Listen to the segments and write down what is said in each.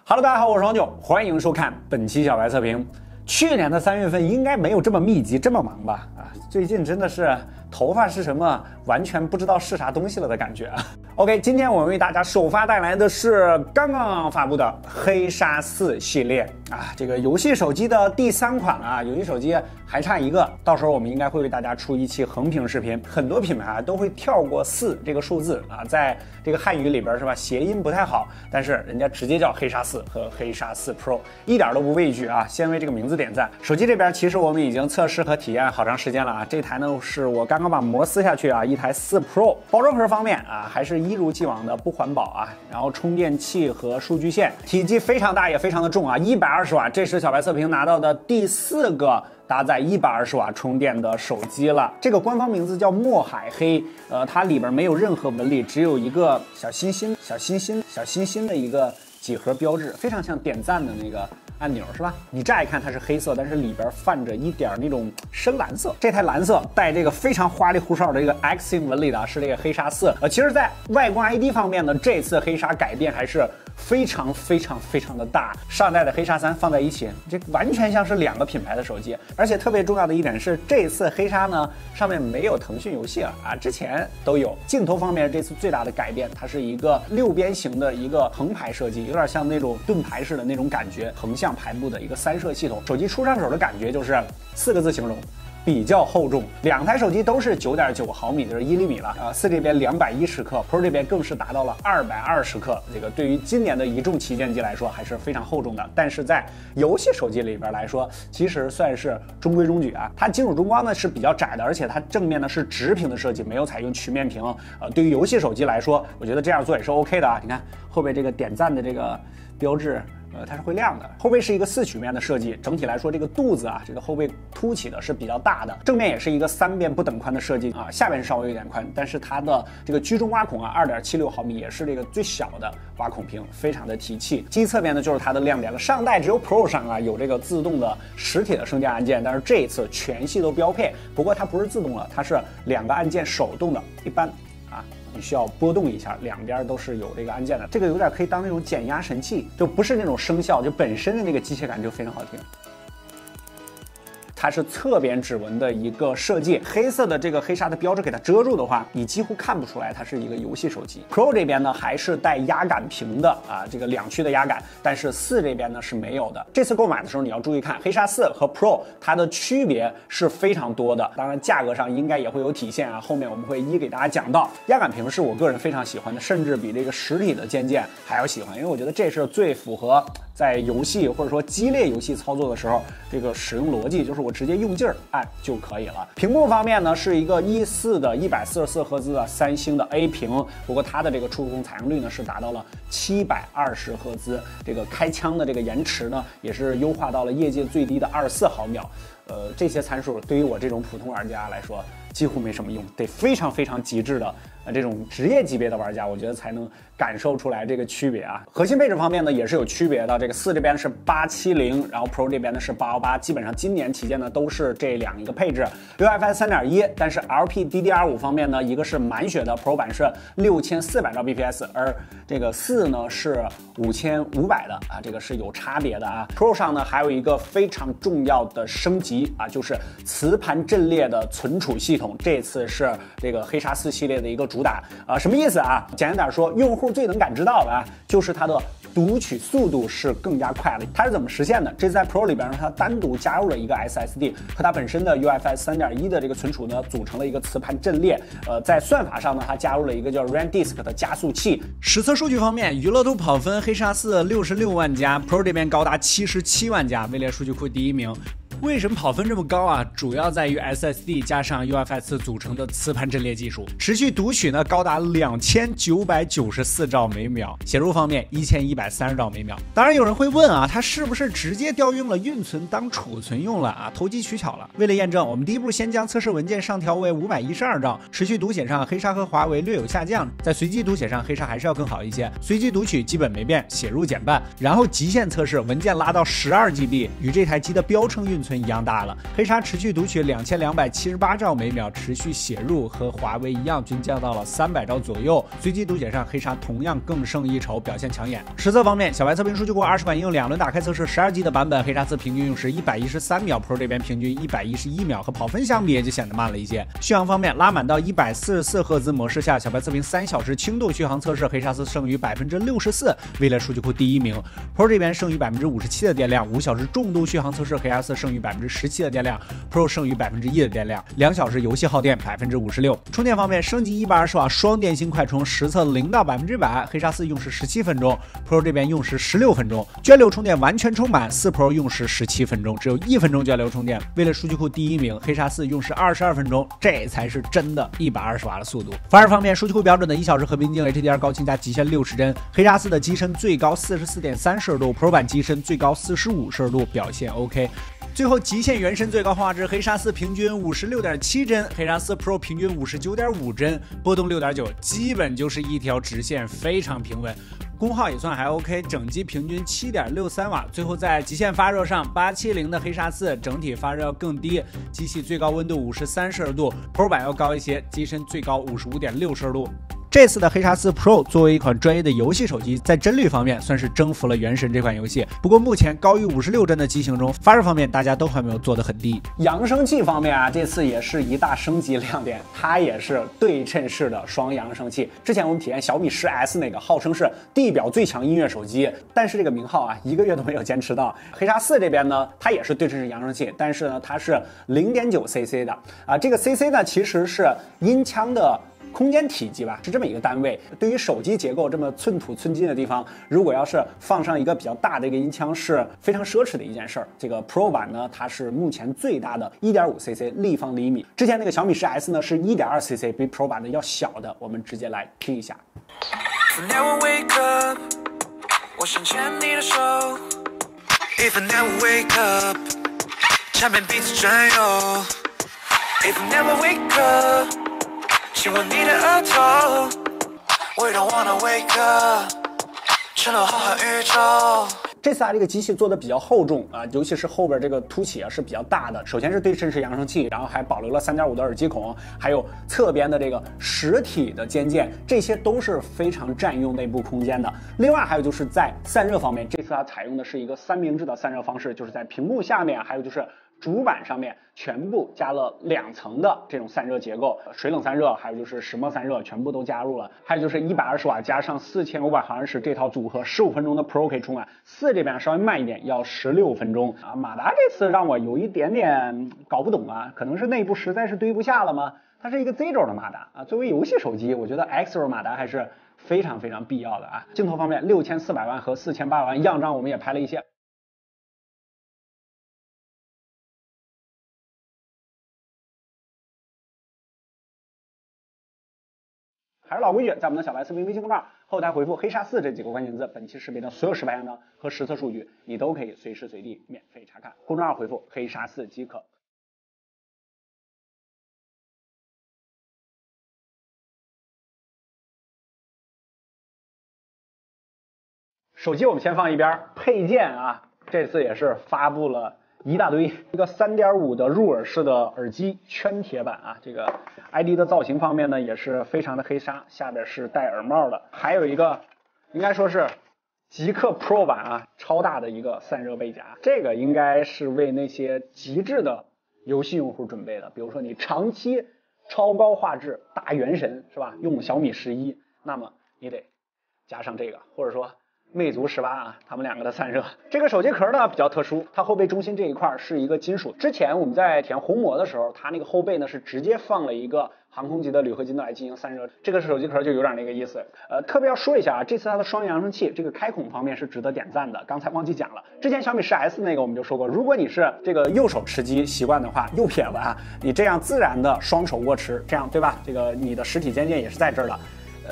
Hello， 大家好，我是王炯，欢迎收看本期小白测评。去年的3月份应该没有这么密集、这么忙吧？最近真的是头发是什么，完全不知道是啥东西了的感觉啊。OK， 今天我们为大家首发带来的是刚刚发布的黑鲨4系列啊，这个游戏手机的第3款了啊，游戏手机还差一个，到时候我们应该会为大家出一期横屏视频。很多品牌都会跳过4这个数字啊，在这个汉语里边是吧，谐音不太好，但是人家直接叫黑鲨4和黑鲨4 Pro， 一点都不畏惧啊，先为这个名字点赞。手机这边其实我们已经测试和体验好长时间了啊，这台呢是我刚刚把膜撕下去啊，一台4 Pro。包装盒方面啊，还是一如既往的不环保啊，然后充电器和数据线体积非常大也非常的重啊，120瓦，这是小白测评拿到的第4个搭载120瓦充电的手机了。这个官方名字叫墨海黑，它里边没有任何纹理，只有一个小星星的一个几何标志，非常像点赞的那个按钮是吧？你乍一看它是黑色，但是里边泛着一点那种深蓝色。这台蓝色带这个非常花里胡哨的这个 X 型纹理的是这个黑鲨4。其实在外观 ID 方面呢，这次黑鲨改变还是非常的大。上代的黑鲨3放在一起，这完全像是2个品牌的手机。而且特别重要的一点是，这次黑鲨呢上面没有腾讯游戏了啊，之前都有。镜头方面这次最大的改变，它是一个6边形的一个横排设计，有点像那种盾牌式的那种感觉，横向排布的一个3摄系统。手机出上手的感觉就是4个字形容，比较厚重。2台手机都是 9.9 毫米，就是1厘米了。4这边210克 ，Pro 这边更是达到了220克。这个对于今年的一众旗舰机来说还是非常厚重的。但是在游戏手机里边来说，其实算是中规中矩啊。它金属中光呢是比较窄的，而且它正面呢是直屏的设计，没有采用曲面屏。对于游戏手机来说，我觉得这样做也是 OK 的啊。你看后背这个点赞的这个标志。它是会亮的。后背是一个4曲面的设计，整体来说这个肚子啊，这个后背凸起的是比较大的。正面也是一个3边不等宽的设计啊，下边稍微有点宽，但是它的这个居中挖孔啊，2.76毫米也是这个最小的挖孔屏，非常的提气。机侧边呢就是它的亮点了。上代只有 Pro 上啊有这个自动的实体的升降按键，但是这一次全系都标配。不过它不是自动了，它是2个按键手动的，一般啊。你需要拨动一下，两边都是有这个按键的，这个有点可以当那种减压神器，就不是那种声效，就本身的那个机械感就非常好听。它是侧边指纹的一个设计，黑色的这个黑鲨的标志给它遮住的话，你几乎看不出来它是一个游戏手机。Pro 这边呢还是带压感屏的啊，这个2区的压感，但是4这边呢是没有的。这次购买的时候你要注意看，黑鲨4和 Pro 它的区别是非常多的，当然价格上应该也会有体现啊，后面我们会一给大家讲到。压感屏是我个人非常喜欢的，甚至比这个实体的键键还要喜欢，因为我觉得这是最符合在游戏或者说激烈游戏操作的时候这个使用逻辑，就是我直接用劲儿按就可以了。屏幕方面呢是一个1.4的144赫兹的3星的 A 屏，不过它的这个触控采样率呢是达到了720赫兹，这个开枪的这个延迟呢也是优化到了业界最低的24毫秒。这些参数对于我这种普通玩家来说几乎没什么用，得非常极致的这种职业级别的玩家，我觉得才能感受出来这个区别啊。核心配置方面呢也是有区别的，这个4这边是870，然后 Pro 这边呢是818，基本上今年旗舰呢都是这2个配置。UFS 3.1，但是 LPDDR5 方面呢，一个是满血的 Pro 版是6400兆 bps， 而这个4呢是5500的啊，这个是有差别的啊。Pro 上呢还有一个非常重要的升级啊，就是磁盘阵列的存储系统，这次是这个黑鲨4系列的一个主打啊，什么意思啊？简单点说，用户最能感知到的啊，就是它的读取速度是更加快了。它是怎么实现的？这次在 Pro 里边呢，它单独加入了一个 SSD， 和它本身的 UFS 3.1的这个存储呢，组成了一个磁盘阵列。在算法上呢，它加入了一个叫 RANDisk 的加速器。实测数据方面，娱乐度跑分黑鲨4 66万加 ，Pro 这边高达77万加，位列数据库第1名。为什么跑分这么高啊？主要在于 SSD 加上 UFS 组成的磁盘阵列技术，持续读取呢高达2994兆每秒，写入方面1130兆每秒。当然有人会问啊，它是不是直接调用了运存当储存用了啊？投机取巧了。为了验证，我们第一步先将测试文件上调为512兆，持续读写上黑鲨和华为略有下降，在随机读写上黑鲨还是要更好一些，随机读取基本没变，写入减半。然后极限测试文件拉到12GB，与这台机的标称运存寸一样大了。黑鲨持续读取2278兆每秒持续写入，和华为一样均降到了300兆左右。随机读写上，黑鲨同样更胜一筹，表现抢眼。实测方面，小白测评数据库20款应用2轮打开测试12G 的版本，黑鲨4平均用时113秒 ，Pro 这边平均111秒，和跑分相比也就显得慢了一些。续航方面，拉满到144赫兹模式下，小白测评3小时轻度续航测试，黑鲨4胜于64%，位列数据库第1名。Pro 这边胜于57%的电量，5小时重度续航测试，黑鲨4胜于17%的电量 ，Pro 胜于1%的电量，2小时游戏耗电56%。充电方面，升级120瓦双电芯快充，实测0到100%，黑鲨4用时17分钟 ，Pro 这边用时16分钟。涓流充电完全充满，4 Pro 用时17分钟，只有1分钟涓流充电，位列数据库第1名。黑鲨4用时22分钟，这才是真的120瓦的速度。发热方面，数据库标准的1小时和平镜 HDR 高清加极限60帧，黑鲨4的机身最高44.3摄氏度 ，Pro 版机身最高45摄氏度，表现 OK。最后极限原神最高画质，黑鲨4平均56.7帧，黑鲨4 Pro 平均59.5帧，波动6.9，基本就是一条直线，非常平稳。功耗也算还 OK， 整机平均7.63瓦。最后在极限发热上，870的黑鲨4整体发热要更低，机器最高温度53摄氏度 ，Pro 版要高一些，机身最高55.6摄氏度。这次的黑鲨4 Pro 作为一款专业的游戏手机，在帧率方面算是征服了《原神》这款游戏。不过目前高于56帧的机型中，发热方面大家都还没有做得很低。扬声器方面啊，这次也是一大升级亮点，它也是对称式的双扬声器。之前我们体验小米10S 那个号称是地表最强音乐手机，但是这个名号啊1个月都没有坚持到。黑鲨4这边呢，它也是对称式扬声器，但是呢它是0.9 cc 的啊，这个 cc 呢其实是音腔的空间体积吧，是这么一个单位。对于手机结构这么寸土寸金的地方，如果要是放上一个比较大的一个音腔，是非常奢侈的一件事儿。这个 Pro 版呢，它是目前最大的 1.5 cc 立方厘米。之前那个小米10S 呢是1.2 cc， 比 Pro 版的要小的。我们直接来听一下。我想牵你的手 If I never wake up 缠绵彼此占有 If I never wake up亲吻你的额头 We don't wanna wake up 沉落浩瀚宇宙。这次这个机器做的比较厚重啊，尤其是后边这个凸起啊是比较大的。首先是对称式扬声器，然后还保留了3.5的耳机孔，还有侧边的这个实体的肩键，这些都是非常占用内部空间的。另外还有就是在散热方面，这次它采用的是一个3明治的散热方式，就是在屏幕下面，还有就是主板上面全部加了2层的这种散热结构，水冷散热，还有就是石墨散热全部都加入了，还有就是120瓦加上4500毫安时这套组合，15分钟的 Pro 可以充满。4这边稍微慢一点，要16分钟啊。马达这次让我有一点点搞不懂啊，可能是内部实在是堆不下了吗？它是一个 Z 轴的马达啊，作为游戏手机，我觉得 X 轴马达还是非常必要的啊。镜头方面，6400万和4800万样张我们也拍了一些。还是老规矩，在我们的小白测评微信公众号后台回复黑鲨4这几个关键字，本期视频的所有实拍样张和实测数据，你都可以随时随地免费查看。公众号回复黑鲨4即可。手机我们先放一边，配件啊，这次也是发布了一大堆。一个3.5的入耳式的耳机圈铁版啊，这个 ID 的造型方面呢也是非常的黑鲨，下边是戴耳帽的。还有一个应该说是极氪 Pro 版啊，超大的一个散热背夹，这个应该是为那些极致的游戏用户准备的，比如说你长期超高画质打原神是吧，用小米11，那么你得加上这个，或者说魅族18啊，他们两个的散热。这个手机壳呢比较特殊，它后背中心这一块是一个金属。之前我们在体验红魔的时候，它那个后背呢是直接放了一个航空级的铝合金的来进行散热。这个手机壳就有点那个意思。特别要说一下啊，这次它的双扬声器这个开孔方面是值得点赞的。刚才忘记讲了，之前小米10S 那个我们就说过，如果你是这个右手持机习惯的话，右撇子啊，你这样自然的双手握持，这样对吧？这个你的实体肩键也是在这儿的。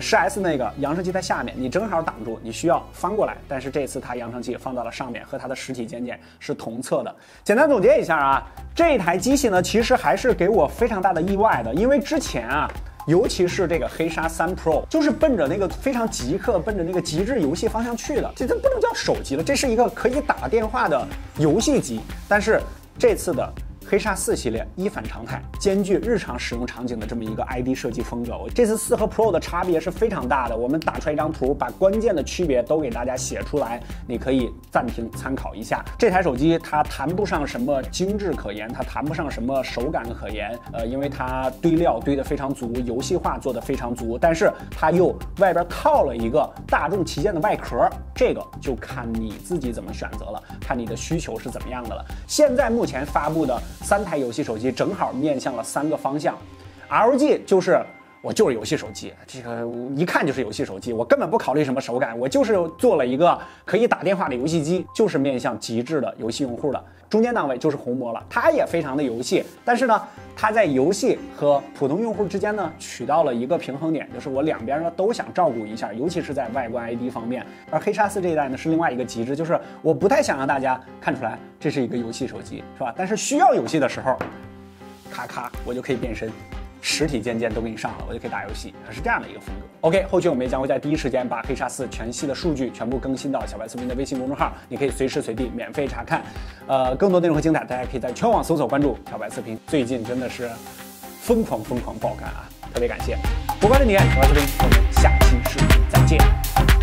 10S 那个扬声器在下面，你正好挡住，你需要翻过来。但是这次它扬声器放到了上面，和它的实体肩键是同侧的。简单总结一下啊，这台机器呢，其实还是给我非常大的意外的，因为之前啊，尤其是这个黑鲨3 Pro， 就是奔着那个非常极客、奔着那个极致游戏方向去的。这不能叫手机了，这是一个可以打电话的游戏机。但是这次的黑鲨4系列一反常态，兼具日常使用场景的这么一个 ID 设计风格。这次4和 Pro 的差别是非常大的，我们打出来一张图，把关键的区别都给大家写出来，你可以暂停参考一下。这台手机它谈不上什么精致可言，它谈不上什么手感可言，因为它堆料堆得非常足，游戏化做得非常足，但是它又外边套了一个大众旗舰的外壳，这个就看你自己怎么选择了，看你的需求是怎么样的了。现在目前发布的3台游戏手机正好面向了3个方向。ROG 就是我就是游戏手机，这个一看就是游戏手机，我根本不考虑什么手感，我就是做了一个可以打电话的游戏机，就是面向极致的游戏用户的。中间档位就是红魔了，它也非常的游戏，但是呢，它在游戏和普通用户之间呢取到了一个平衡点，就是我两边呢都想照顾一下，尤其是在外观 ID 方面。而黑鲨4这一代呢是另外一个极致，就是我不太想让大家看出来这是一个游戏手机，是吧？但是需要游戏的时候，咔咔我就可以变身。实体键都给你上了，我就可以打游戏，是这样的一个风格。OK， 后续我们也将会在第一时间把黑鲨4全系的数据全部更新到小白测评的微信公众号，你可以随时随地免费查看。更多内容和精彩，大家可以在全网搜索关注小白测评。最近真的是疯狂爆肝啊，特别感谢！我关注你，小白测评，我们下期视频再见。